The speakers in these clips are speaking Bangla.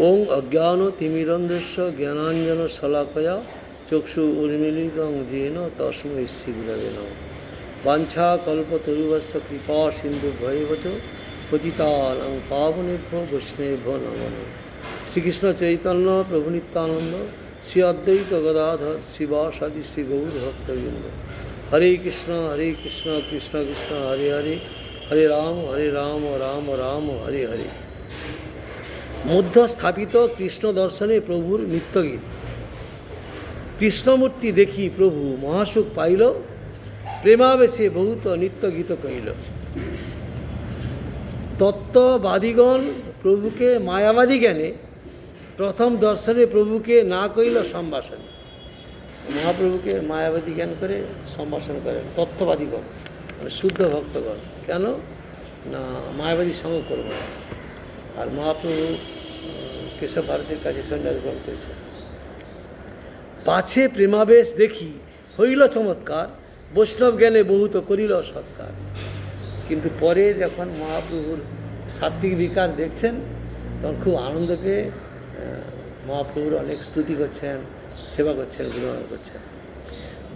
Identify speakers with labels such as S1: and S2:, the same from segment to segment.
S1: ওং অজ্ঞান তিমিরন্ধস্য জ্ঞানাঞ্জন শলাকয়া চক্ষু উন্মীলিতং যেন তস্मै শ্রী গুরবে নমঃ। বাঞ্ছা কল্পতরুভ্যশ্চ কৃপা সিন্ধুভ্যেব চ পতিতানাং পাবনেভ্যো বৈষ্ণবেভ্যো নমো নমঃ। শ্রীকৃষ্ণ চৈতন্য প্রভু নিত্যানন্দ শ্রী অদ্বৈত গদাধর শ্রীবাসাদি শ্রী গৌর ভক্তবৃন্দ। হরে কৃষ্ণ কৃষ্ণ কৃষ্ণ হরে হরে, হরে রাম রাম রাম হরে হরে। মধ্য স্থাপিত কৃষ্ণ দর্শনে প্রভুর নিত্যগীত। কৃষ্ণমূর্তি দেখি প্রভু মহাসুখ পাইল, প্রেমাবেশে বহুত নিত্যগীত কইল। তত্ত্ববাদীগণ প্রভুকে মায়াবাদী জ্ঞানে প্রথম দর্শনে প্রভুকে না কইল সম্ভাষণ। মহাপ্রভুকে মায়াবাদী জ্ঞান করে সম্ভাষণ করেন তত্ত্ববাদীগণ, মানে শুদ্ধ ভক্তগণ। কেন না মায়াবাদী সঙ্গ করবো না। আর মহাপ্রভু কেশব ভারতীর কাছে সন্ন্যাস গ্রহণ করেছেন। পাছে প্রেমাবেশ দেখি হইল চমৎকার, বৈষ্ণব জ্ঞানে বহুত করিল সৎকার। কিন্তু পরে যখন মহাপ্রভুর সাত্ত্বিক বিকার দেখছেন তখন খুব আনন্দ পেয়ে মহাপ্রভুর অনেক স্তুতি করছেন, সেবা করছেন, গুণগান করছেন।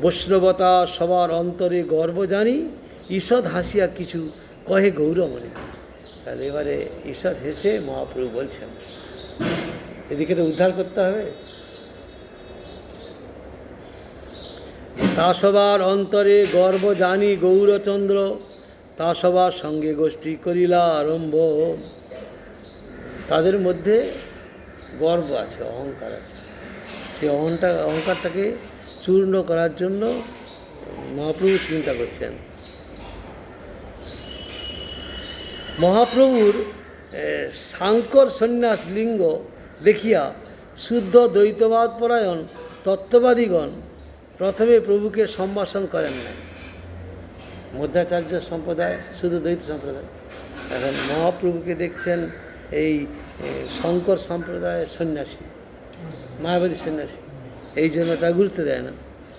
S1: বৈষ্ণবতা সবার অন্তরে গর্ব জানি, ঈষৎ হাসিয়া কিছু কহে গৌরমণি। তাহলে এবারে ঈষৎ হেসে মহাপ্রভু বলছেন, এদিকে তো উদ্ধার করতে হবে। তা সবার অন্তরে গর্ব জানি গৌরচন্দ্র, তা সবার সঙ্গে গোষ্ঠী করিলা আরম্ভ। তাদের মধ্যে গর্ব আছে, অহংকার আছে। সেই অহংকারটাকে চূর্ণ করার জন্য মহাপ্রভু চিন্তা করছেন। মহাপ্রভুর সাংকর সন্ন্যাস লিঙ্গ দেখিয়া শুদ্ধ দ্বৈতবাদ পরায়ণ তত্ত্ববাদীগণ প্রথমে প্রভুকে সম্ভাষণ করেন না। মধ্যাচার্য সম্প্রদায় শুধু দ্বৈত সম্প্রদায়। এখন মহাপ্রভুকে দেখছেন এই শঙ্কর সম্প্রদায়ের সন্ন্যাসী, মায়াবাদী সন্ন্যাসী, এই জন্য তা গুরুত্ব দেয় না,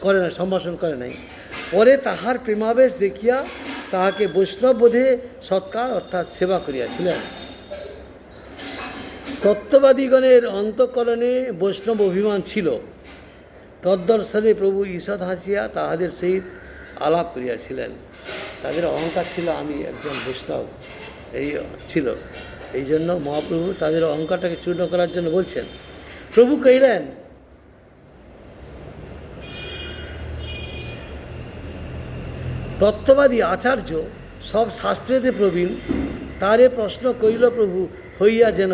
S1: করে না, সম্ভাষণ করে নাই। পরে তাহার প্রেমাবেশ দেখিয়া তাহাকে বৈষ্ণব বোধে সৎকার অর্থাৎ সেবা করিয়াছিলেন। তত্ত্ববাদীগণের অন্তঃকরণে বৈষ্ণব অভিমান ছিল, তদ্দর্শনে প্রভু ঈষৎ হাসিয়া তাহাদের সহিত আলাপ করিয়াছিলেন। তাদের অহংকার ছিল, আমি একজন বৈষ্ণব, এই ছিল। এই জন্য মহাপ্রভু তাদের অহংকারটাকে চূর্ণ করার জন্য বলছেন। প্রভু কহিলেন, তত্ত্ববাদী আচার্য সব শাস্ত্রেতে প্রবীণ, তারে প্রশ্ন কইল প্রভু হইয়া যেন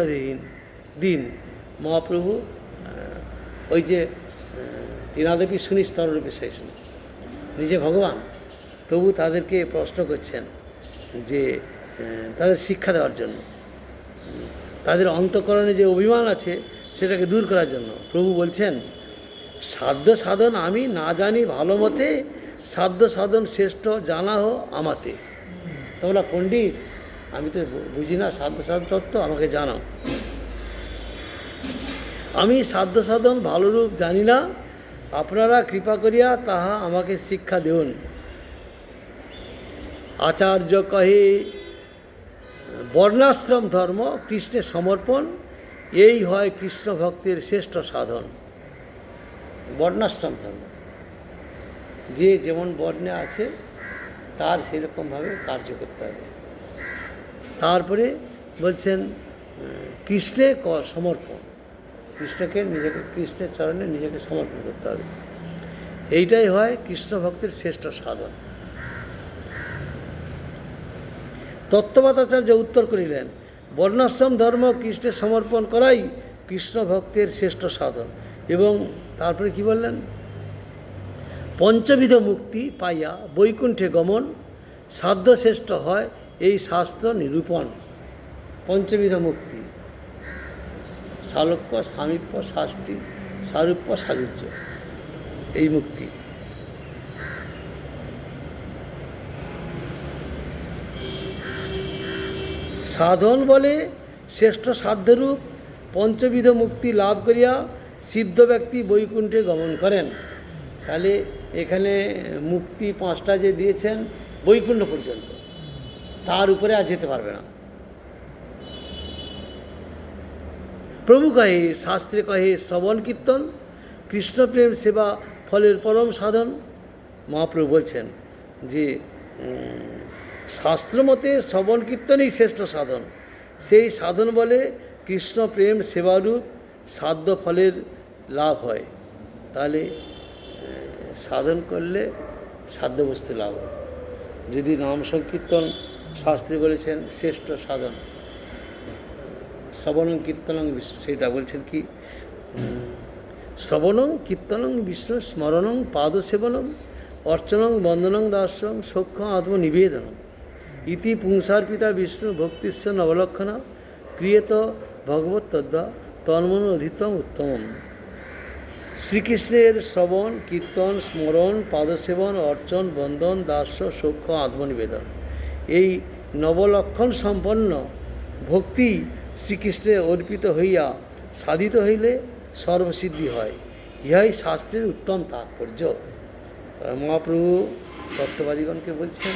S1: দিন। মহাপ্রভু ওই যে তিনাদপি শুনি স্তরূপে সেই শুনি, নিজে ভগবান, তবু তাদেরকে প্রশ্ন করছেন যে তাদের শিক্ষা দেওয়ার জন্য, তাদের অন্তঃকরণে যে অভিমান আছে সেটাকে দূর করার জন্য। প্রভু বলছেন, সাধ্য সাধন আমি না জানি ভালো মতে, সাধ্য সাধন শ্রেষ্ঠ জানা হো আমাতে। তোমরা পণ্ডিত, আমি তো বুঝি না সাধ্য সাধন তত্ত্ব, আমাকে জানাও। আমি সাধ্য সাধন ভালোরূপ জানি না, আপনারা কৃপা করিয়া তাহা আমাকে শিক্ষা দেউন। আচার্য কহে, বর্ণাশ্রম ধর্ম কৃষ্ণের সমর্পণ, এই হয় কৃষ্ণ ভক্তের শ্রেষ্ঠ সাধন। বর্ণাশ্রম ধর্ম, যে যেমন বর্ণে আছে তার সেরকমভাবে কার্য করতে হবে। তারপরে বলছেন কৃষ্ণের সমর্পণ, কৃষ্ণকে নিজেকে, কৃষ্ণের চরণে নিজেকে সমর্পণ করতে হবে। এইটাই হয় কৃষ্ণ ভক্তের শ্রেষ্ঠ সাধন। তত্ত্ববাদাচার্য উত্তর করিলেন, বর্ণাশ্রম ধর্ম কৃষ্ণের সমর্পণ করাই কৃষ্ণ ভক্তের শ্রেষ্ঠ সাধন। এবং তারপরে কি বললেন, পঞ্চবিধ মুক্তি পাইয়া বৈকুণ্ঠে গমন, সাধ্য শ্রেষ্ঠ হয় এই শাস্ত্র নিরূপণ। পঞ্চবিধ মুক্তি, সালোক্য, সামীপ্য, শাস্তি, সারূপ্য, সাযুজ্য, এই মুক্তি। সাধন বলে শ্রেষ্ঠ সাধ্যরূপ পঞ্চবিধ মুক্তি লাভ করিয়া সিদ্ধ ব্যক্তি বৈকুণ্ঠে গমন করেন। তাহলে এখানে মুক্তি পাঁচটা যে দিয়েছেন বৈকুণ্ঠ পর্যন্ত, তার উপরে আর যেতে পারবে না। প্রভু কহে, শাস্ত্রে কহে শ্রবণ কীর্তন কৃষ্ণপ্রেম সেবা ফলের পরম সাধন। মহাপ্রভু বলছেন যে শাস্ত্রমতে শ্রবণ কীর্তনই শ্রেষ্ঠ সাধন। সেই সাধন বলে কৃষ্ণ প্রেম সেবারূপ সাধ্য ফলের লাভ হয়। তাহলে সাধন করলে সাধ্য বস্তু লাভ হয়। যদি নাম সংকীর্তন শাস্ত্রে বলেছেন শ্রেষ্ঠ সাধন, শ্রবণং কীর্তনং বিষ্ণু, সেটা বলছেন কি শ্রবণং কীর্তনং বিষ্ণু স্মরণং পাদসেবনং অর্চনং বন্দনং দাস্যং সখ্য আত্মনিবেদনম ইতি পুংসার্পিতা বিষ্ণু ভক্তিস্য নবলক্ষণা ক্রিয়েত ভগবত তদ্বা তন্মন অধিতম উত্তমম। শ্রীকৃষ্ণের শ্রবণ কীর্তন স্মরণ পাদসেবন অর্চন বন্দন দাস্য সখ্য আত্মনিবেদন, এই নবলক্ষণ সম্পন্ন ভক্তি শ্রীকৃষ্ণে অর্পিত হইয়া সাধিত হইলে সর্বসিদ্ধি হয়। ইহাই শাস্ত্রের উত্তম তাৎপর্য। মহাপ্রভু তত্ত্ববাদীগণকে বলছেন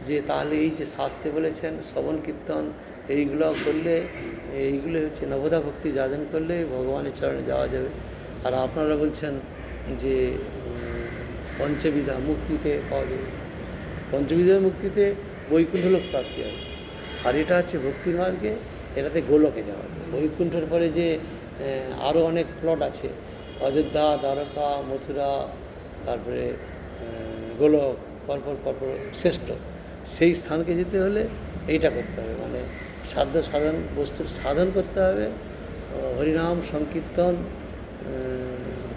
S1: যে তাহলে এই যে শাস্ত্রে বলেছেন শ্রবণ কীর্তন এইগুলো করলে, এইগুলো হচ্ছে নবদা ভক্তি যাজন করলে ভগবানের চরণে যাওয়া যাবে। আর আপনারা বলছেন যে পঞ্চবিধা মুক্তিতে পাওয়া যাবে, পঞ্চবিধা মুক্তিতে বৈকুণ্ঠ লোক প্রাপ্তি হবে। আর এটা হচ্ছে ভক্তির মার্গে, এটাতে গোলকে যাওয়া যায়। বৈকুণ্ঠের পরে যে আরও অনেক প্লট আছে, অযোধ্যা, দ্বারকা, মথুরা, তারপরে গোলক, পরপর শ্রেষ্ঠ, সেই স্থানকে যেতে হলে এইটা করতে হবে, মানে সাধ্য সাধন বস্তুর সাধন করতে হবে। হরিনাম সংকীর্তন,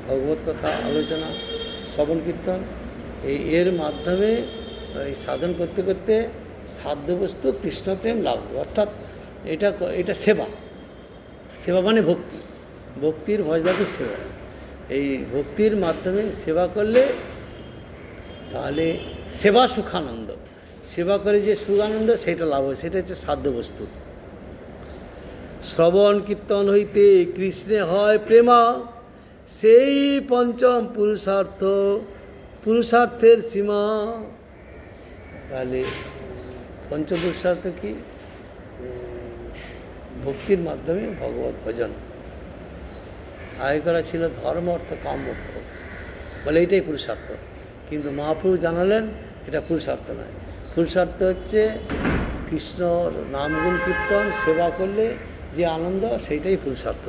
S1: ভগবত কথা আলোচনা, শ্রবণ কীর্তন, এর মাধ্যমে এই সাধন করতে করতে সাধ্যবস্তু কৃষ্ণপ্রেম লাভ, অর্থাৎ এটা সেবা। সেবা মানে ভক্তি, ভক্তির ভজদাত সেবা। এই ভক্তির মাধ্যমে সেবা করলে তাহলে সেবা সুখানন্দ, সেবা করে যে সুখানন্দ সেটা লাভ হয়, সেটা হচ্ছে সাধ্যবস্তু। শ্রবণ কীর্তন হইতে কৃষ্ণে হয় প্রেমা, সেই পঞ্চম পুরুষার্থ, পুরুষার্থের সীমা। তাহলে পঞ্চপুরুষার্থ কি? ভক্তির মাধ্যমে ভগবত ভজন। আগে করা ছিল ধর্ম অর্থ কাম মোক্ষ, বলে এইটাই পুরুষার্থ। কিন্তু মহাপ্রভু জানালেন এটা পুরুষার্থ নয়, পুরুষার্থ হচ্ছে কৃষ্ণর নামগুণ কীর্তন সেবা করলে যে আনন্দ, সেইটাই পুরুষার্থ।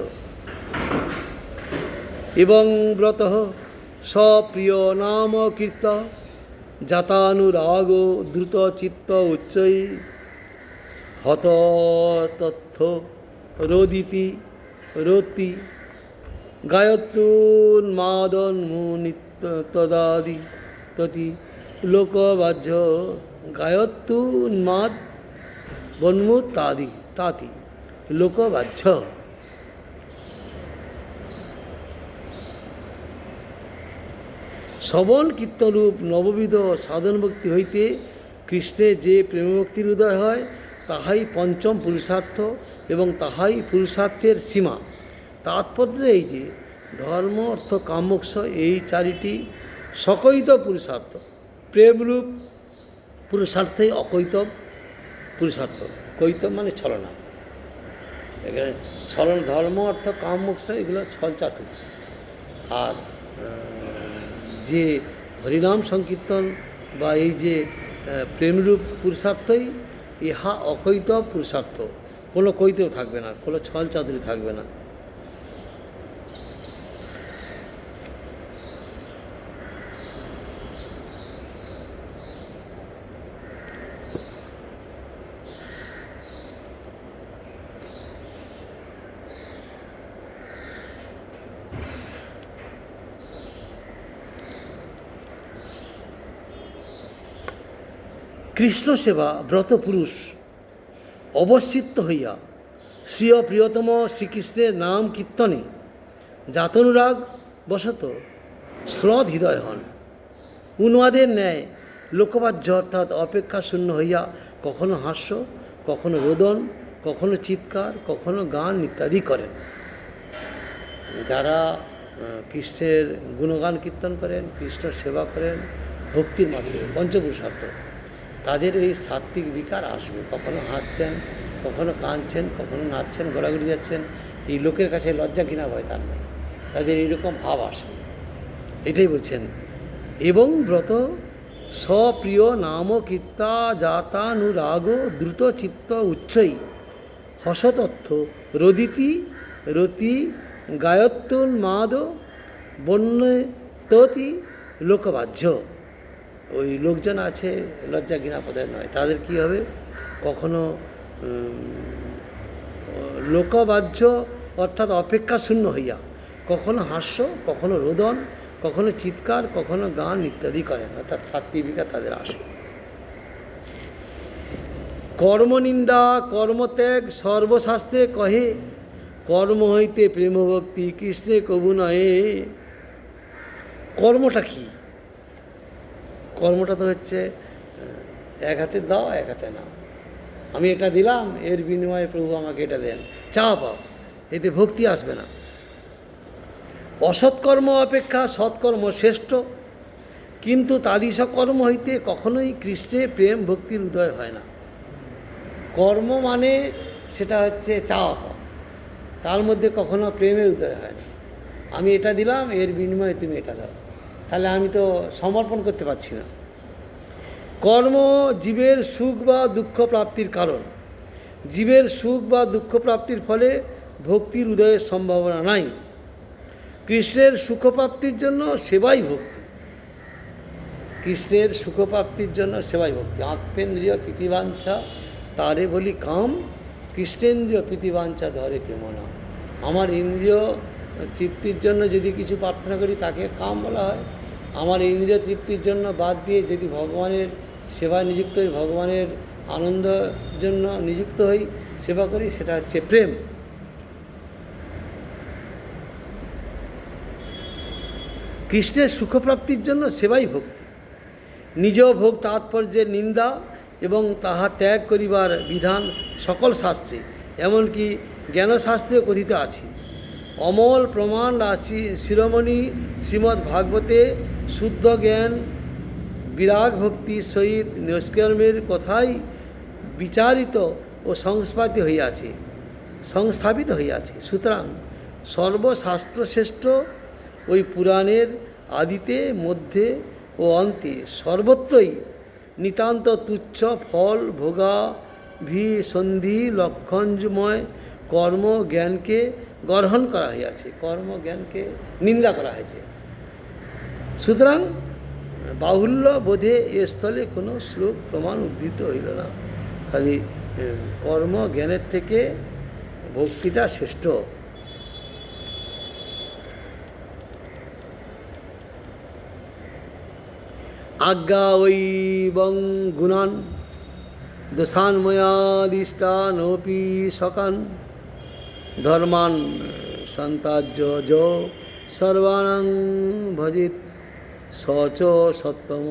S1: এবং ব্রত সপ্রিয় নাম কীর্ত জাতানুরাগ দ্রুত চিত্ত উচ্চৈ হত তথ্য রোদিতি রতি গায়ত্রুন্মাদন মুনিত্য তদাদি ততি লোকবাহ্য গায়ত্রুন্মাদ বন্মুতাদি তাতি লোকবাহ্য। শ্রবণ কীর্তনরূপ নববিধ সাধন ভক্তি হইতে কৃষ্ণের যে প্রেমভক্তির উদয় হয় তাহাই পঞ্চম পুরুষার্থ এবং তাহাই পুরুষার্থের সীমা। তাৎপর্য এই যে ধর্ম অর্থ কামোক্ষ এই চারিটি সকৈত পুরুষার্থ, প্রেমরূপ পুরুষার্থই অকৈতব পুরুষার্থ। কৈতব মানে ছলনা, এখানে ছলনা, ধর্ম অর্থ কামোক্ষ এগুলো ছল চাতু। আর যে হরিনাম সংকীর্তন বা এই যে প্রেমরূপ পুরুষার্থই ইহা অকৈতব পুরুষার্থ, কোনো কৈতব থাকবে না, কোনো ছল চাতুরি থাকবে না। কৃষ্ণ সেবা ব্রত পুরুষ অবস্থিত হইয়া শ্রীয় প্রিয়তম শ্রীকৃষ্ণের নাম কীর্তনে জাতনুরাগ বশত শ্রদ্ধ হৃদয় হন। উন্মাদের ন্যায় লোকবাহ্য অর্থাৎ অপেক্ষা শূন্য হইয়া কখনো হাস্য, কখনো রোদন, কখনো চিৎকার, কখনো গান ইত্যাদি করেন। যারা কৃষ্ণের গুণগান কীর্তন করেন, কৃষ্ণ সেবা করেন ভক্তির মাধ্যমে পঞ্চপুরুষার্থ, তাদের এই সাত্ত্বিক বিকার আসবে। কখনো হাসছেন, কখনো কাঁদছেন, কখনো নাচছেন, ঘোরাঘুরি যাচ্ছেন, এই লোকের কাছে লজ্জা কিনা ভয় তার নেই, তাদের এইরকম ভাব আসে। এটাই বলছেন। এবং ব্রত স্বপ্রিয় নাম কীর্তা জাতানুরাগ দ্রুত চিত্ত উচ্চৈ হসতত্থ রদিতি রতি গায়ত্যোন্মাদ বন্যততি লোকবাহ্য। ওই লোকজন আছে লজ্জা ঘৃণাপদের নয়, তাদের কি হবে, কখনো লোকবাহ্য অর্থাৎ অপেক্ষা শূন্য হইয়া কখনো হাস্য, কখনো রোদন, কখনো চিৎকার, কখনো গান ইত্যাদি করেন, অর্থাৎ সাত্ত্বিকা তাদের আসে। কর্মনিন্দা কর্মত্যাগ সর্বশাস্ত্রে কহে, কর্ম হইতে প্রেমভক্তি কৃষ্ণে কবু নহে। কর্মটা কি? কর্মটা তো হচ্ছে এক হাতে দাও এক হাতে নাও, আমি এটা দিলাম এর বিনিময়ে প্রভু আমাকে এটা দেন, চা পাও, এতে ভক্তি আসবে না। অসৎকর্ম অপেক্ষা সৎকর্ম শ্রেষ্ঠ, কিন্তু তাদিশ কর্ম হইতে কখনোই কৃষ্ণে প্রেম ভক্তির উদয় হয় না। কর্ম মানে সেটা হচ্ছে চাওয়া পাওয়া, তার মধ্যে কখনো প্রেমের উদয় হয় না। আমি এটা দিলাম এর বিনিময়ে তুমি এটা দাও, তাহলে আমি তো সমর্পণ করতে পারছি না। কর্ম জীবের সুখ বা দুঃখ প্রাপ্তির কারণ, জীবের সুখ বা দুঃখ প্রাপ্তির ফলে ভক্তির উদয়ের সম্ভাবনা নাই। কৃষ্ণের সুখপ্রাপ্তির জন্য সেবাই ভক্তি, কৃষ্ণের সুখপ্রাপ্তির জন্য সেবাই ভক্তি। আত্মেন্দ্রিয় প্রীতিবাঞ্ছা তারে বলি কাম, কৃষ্ণেন্দ্রিয় প্রীতিবাঞ্ছা ধরে প্রেম নাম। আমার ইন্দ্রিয় তৃপ্তির জন্য যদি কিছু প্রার্থনা করি তাকে কাম বলা হয়। আমার ইন্দ্রিয় তৃপ্তির জন্য বাদ দিয়ে যদি ভগবানের সেবায় নিযুক্ত হই, ভগবানের আনন্দের জন্য নিযুক্ত হই, সেবা করি, সেটা হচ্ছে প্রেম। কৃষ্ণের সুখপ্রাপ্তির জন্য সেবাই ভক্তি। নিজ ভোগ তাৎপর্যের নিন্দা এবং তাহা ত্যাগ করিবার বিধান সকল শাস্ত্রে, এমনকি জ্ঞানশাস্ত্রেও কথিত আছে। অমল প্রমাণ রাশি শিরোমণি শ্রীমদ্ ভাগবতে শুদ্ধ জ্ঞান বিরাগ ভক্তির সহিত নিষ্কর্মের কথাই বিচারিত ও সংস্থাপিত হইয়াছে। সুতরাং সর্বশাস্ত্রশ্রেষ্ঠ ওই পুরাণের আদিতে মধ্যে ও অন্তে সর্বত্রই নিতান্ত তুচ্ছ ফল ভোগাভিসন্ধি লক্ষণময় কর্মজ্ঞানকে গ্রহণ করা হইয়াছে, কর্মজ্ঞানকে নিন্দা করা হয়েছে। সুতরাং বাহুল্য বোধে এ স্থলে কোনো শ্লোক প্রমাণ উদ্ধৃত হইল না। খালি কর্মজ্ঞানের থেকে ভক্তিটা শ্রেষ্ঠ। আজ্ঞা ঐবং গুণান দোষান্ময়াদিষ্টানোপি সকান ধর্মান সন্তাজ্য য সর্বাণং ভজিত সচ সত্যম।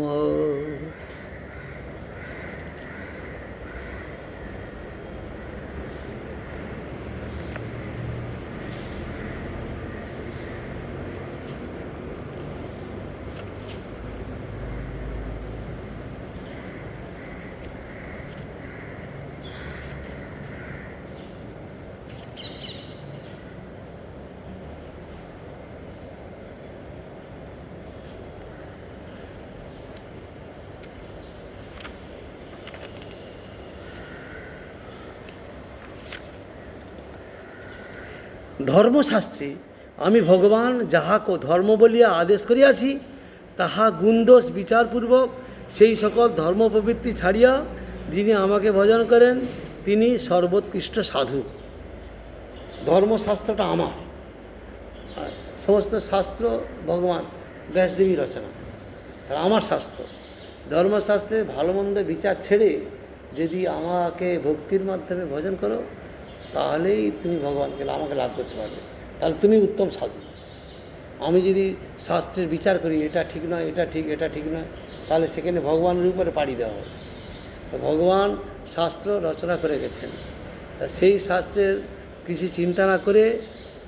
S1: ধর্মশাস্ত্রে আমি ভগবান যাহাকে ধর্ম বলিয়া আদেশ করিয়াছি তাহা গুণদোষ বিচারপূর্বক সেই সকল ধর্ম প্রবৃত্তি ছাড়িয়া যিনি আমাকে ভজন করেন তিনি সর্বোৎকৃষ্ট সাধু। ধর্মশাস্ত্রটা আমার, সমস্ত শাস্ত্র ভগবান ব্যাসদেবী রচনা, তারা আমার শাস্ত্র। ধর্মশাস্ত্রের ভালো মন্দ বিচার ছেড়ে যদি আমাকে ভক্তির মাধ্যমে ভজন করো তাহলেই তুমি ভগবানকে আমাকে লাভ করতে পারবে, তাহলে তুমি উত্তম সাধু। আমি যদি শাস্ত্রের বিচার করি এটা ঠিক নয়, এটা ঠিক, এটা ঠিক নয়, তাহলে সেখানে ভগবানের উপরে পাড়ি দেওয়া হবে। তো ভগবান শাস্ত্র রচনা করে গেছেন, তা সেই শাস্ত্রের কিছু চিন্তা না করে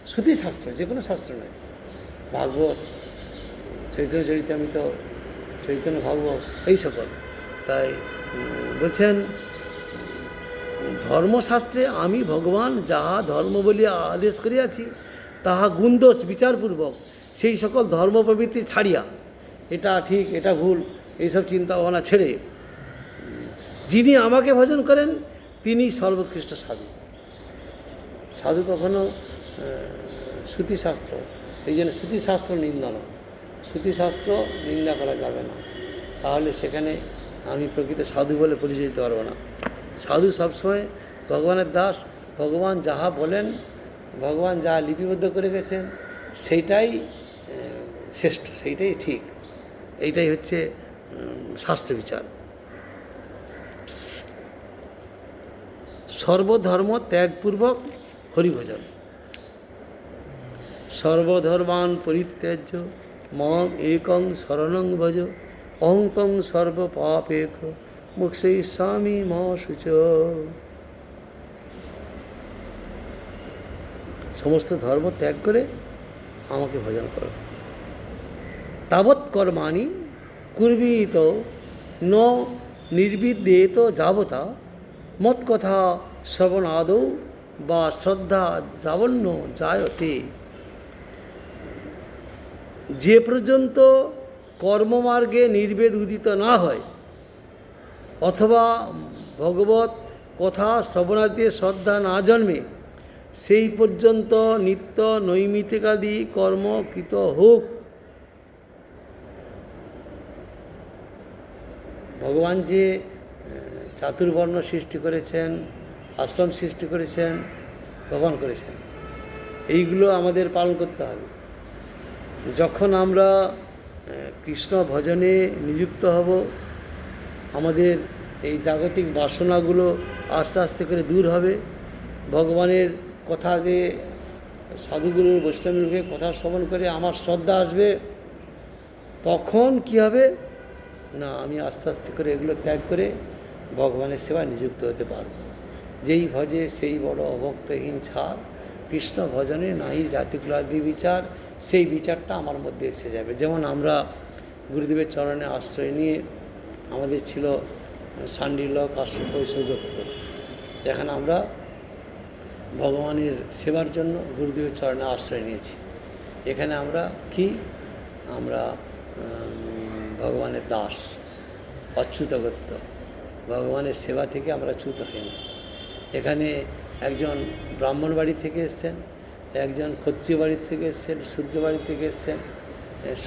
S1: শ্রুতি শাস্ত্র, যে কোনো শাস্ত্র নয়, ভাগবত, চৈতন্য চরিতামৃত, চৈতন্য ভাগবত, এই সকল। তাই বলছেন ধর্মশাস্ত্রে আমি ভগবান যাহা ধর্ম বলিয়া আদেশ করিয়াছি তাহা গুণদোষ বিচারপূর্বক সেই সকল ধর্ম প্রবৃত্তি ছাড়িয়া, এটা ঠিক এটা ভুল এইসব চিন্তা ভাবনা ছেড়ে যিনি আমাকে ভজন করেন তিনি সর্বোৎকৃষ্ট সাধু। সাধু কখনো শ্রুতিশাস্ত্র, এই জন্য শ্রুতিশাস্ত্র নিন্দা না, শ্রুতিশাস্ত্র নিন্দা করা যাবে না, তাহলে সেখানে আমি প্রকৃত সাধু বলে পরিচয় দিতে পারবো না। সাধু সবসময় ভগবানের দাস, ভগবান যাহা বলেন, ভগবান যাহা লিপিবদ্ধ করে গেছেন সেইটাই শ্রেষ্ঠ, সেইটাই ঠিক, এইটাই হচ্ছে শাস্ত্র বিচার। সর্বধর্ম ত্যাগপূর্বক হরিভজন। সর্বধর্মান পরিত্যাজ্য মাম একং শরণং ভজ অহংকং সর্বপাপেক মোক্ষয়িষ্যামি মা শুচ। সমস্ত ধর্ম ত্যাগ করে আমাকে ভজন করো। তাবৎ কর্মাণি কুর্বীত ন নির্বিদ্যেত যাবতা মত কথা শ্রবণাদৌ বা শ্রদ্ধা যাবন্য জায়তে। যে পর্যন্ত কর্মমার্গে নির্বেদ উদিত না হয় অথবা ভগবত কথা শ্রবণাদিতে শ্রদ্ধা না জন্মে সেই পর্যন্ত নিত্য নৈমিত্তিকাদি কর্ম কৃত হোক। ভগবান যে চাতুর্বর্ণ সৃষ্টি করেছেন, আশ্রম সৃষ্টি করেছেন, ভগবান করেছেন, এইগুলো আমাদের পালন করতে হবে। যখন আমরা কৃষ্ণ ভজনে নিযুক্ত হব, আমাদের এই জাগতিক বাসনাগুলো আস্তে আস্তে করে দূর হবে। ভগবানের কথা যে সাধুগুরুর বৈষ্ণবের মুখে কথা শ্রবণ করে আমার শ্রদ্ধা আসবে, তখন কি হবে না, আমি আস্তে আস্তে করে এগুলো ত্যাগ করে ভগবানের সেবায় নিযুক্ত হতে পারব। যেই ভজে সেই বড় অভক্তহীন ছাড়, কৃষ্ণ ভজনে নাই জাতিকুলাদি বিচার, সেই বিচারটা আমার মধ্যে এসে যাবে। যেমন আমরা গুরুদেবের চরণে আশ্রয় নিয়ে, আমাদের ছিল সান্ডিল্য কাশ্যপ বৈষ্ণব গোত্র, যেখানে আমরা ভগবানের সেবার জন্য গুরুদেবের চরণে আশ্রয় নিয়েছি। এখানে আমরা কি, আমরা ভগবানের দাস, অচ্যুতগত্য, ভগবানের সেবা থেকে আমরা চ্যুত হই না। এখানে একজন ব্রাহ্মণ বাড়ি থেকে এসছেন, একজন ক্ষত্রিয় বাড়ি থেকে এসছেন, শূদ্র বাড়ি থেকে এসছেন,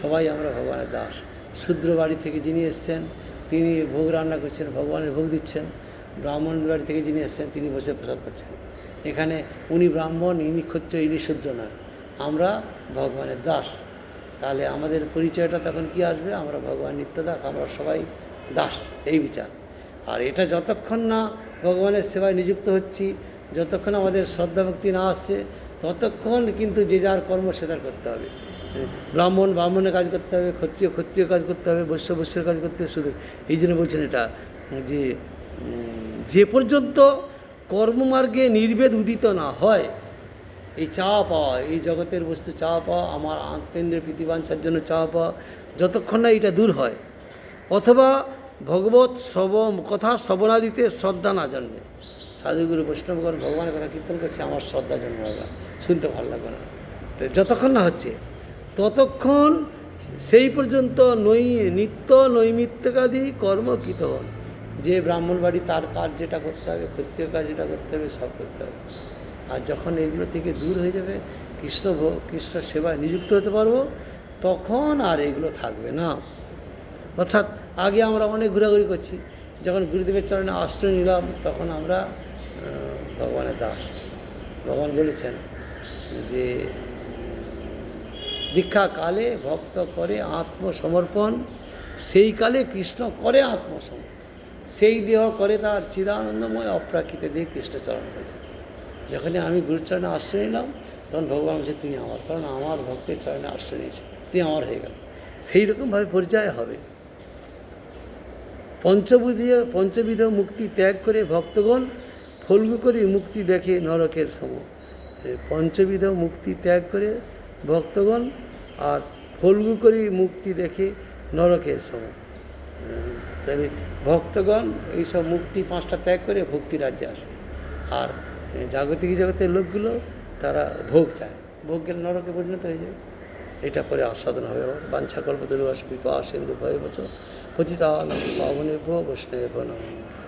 S1: সবাই আমরা ভগবানের দাস। শূদ্র বাড়ি থেকে যিনি এসছেন তিনি ভোগ রান্না করছেন, ভগবানের ভোগ দিচ্ছেন। ব্রাহ্মণ বাড়ি থেকে যিনি এসছেন তিনি বসে প্রসাদ পাচ্ছেন। এখানে উনি ব্রাহ্মণ, ইনি ক্ষত্রিয়, ইনি শূদ্র নয়, আমরা ভগবানের দাস। তাহলে আমাদের পরিচয়টা তখন কি আসবে, আমরা ভগবান নিত্যদাস, আমরা সবাই দাস, এই বিচার। আর এটা যতক্ষণ না ভগবানের সেবায় নিযুক্ত হচ্ছি, যতক্ষণ আমাদের শ্রদ্ধা ভক্তি না আসছে, ততক্ষণ কিন্তু যে যার কর্ম সে তার করতে হবে। ব্রাহ্মণ ব্রাহ্মণের কাজ করতে হবে, ক্ষত্রিয় ক্ষত্রিয় কাজ করতে হবে, বৈশ্য বৈশ্যের কাজ করতে হবে। শুধু এই জন্য বলছেন এটা যে পর্যন্ত কর্মমার্গে নির্বেদ উদিত না হয়, এই চাওয়া পাওয়া, এই জগতের বস্তু চাওয়া পাওয়া, আমার আত্মেন্দ্রের প্রীতিবাঞ্ছার জন্য চাওয়া পাওয়া, যতক্ষণ না এটা দূর হয়, অথবা ভগবত কথা শ্রবণাদিতে শ্রদ্ধা না জন্মে। সাধুগুরু বৈষ্ণবগণ ভগবানের কথা কীর্তন করছে, আমার শ্রদ্ধা জন্মাবে না, শুনতে ভালো লাগবে না। তো যতক্ষণ না হচ্ছে ততক্ষণ সেই পর্যন্ত নিত্য নৈমিত্তিকাদি কর্মকৃত হন। যে ব্রাহ্মণ বাড়ি তার কাজ যেটা করতে হবে, ক্ষত্রিয় কাজ যেটা করতে হবে, সব করতে হবে। আর যখন এগুলো থেকে দূর হয়ে যাবে, কৃষ্ণ সেবায় নিযুক্ত হতে পারবো, তখন আর এগুলো থাকবে না। অর্থাৎ আগে আমরা অনেক ঘোরাঘুরি করছি, যখন গুরুদেবের চরণে আশ্রয় নিলাম তখন আমরা ভগবানের দাস। ভগবান বলেছেন যে দীক্ষা কালে ভক্ত করে আত্মসমর্পণ, সেই কালে কৃষ্ণ করে আত্মসমর্পণ, সেই দেহ করে তার চিদানন্দময় অপ্রাকৃত দেহ কৃষ্ণচরণ হয়ে যায়। যখনই আমি গুরুচরণে আশ্রয় নিলাম তখন ভগবান বলছে তুমি আমার, কারণ আমার ভক্তের চরণে আশ্রয় নিয়েছে, তুমি আমার হয়ে গেল। সেই রকমভাবে পরিচয় হবে। পঞ্চবিধ মুক্তি ত্যাগ করে ভক্তগণ ফল্গু করে মুক্তি দেখে নরকের সম। পঞ্চবিধ মুক্তি ত্যাগ করে ভক্তগণ আর ফল্গু করে মুক্তি দেখে নরকের সম। তাহলে ভক্তগণ এইসব মুক্তি পাঁচটা ত্যাগ করে ভক্তি রাজ্যে আসে। আর জাগতিক জগতের লোকগুলো তারা ভোগ চায়, ভোগ গেলে নরকে পরিণত হয়ে যাবে। এটা পরে আস্বাদন হবে। আমার বাঞ্ছা কল্পতরু কৃপা সিন্ধু ভয় বচ পতিতানাং পাবনেভ্যো বৈষ্ণবেভ্যো নমঃ।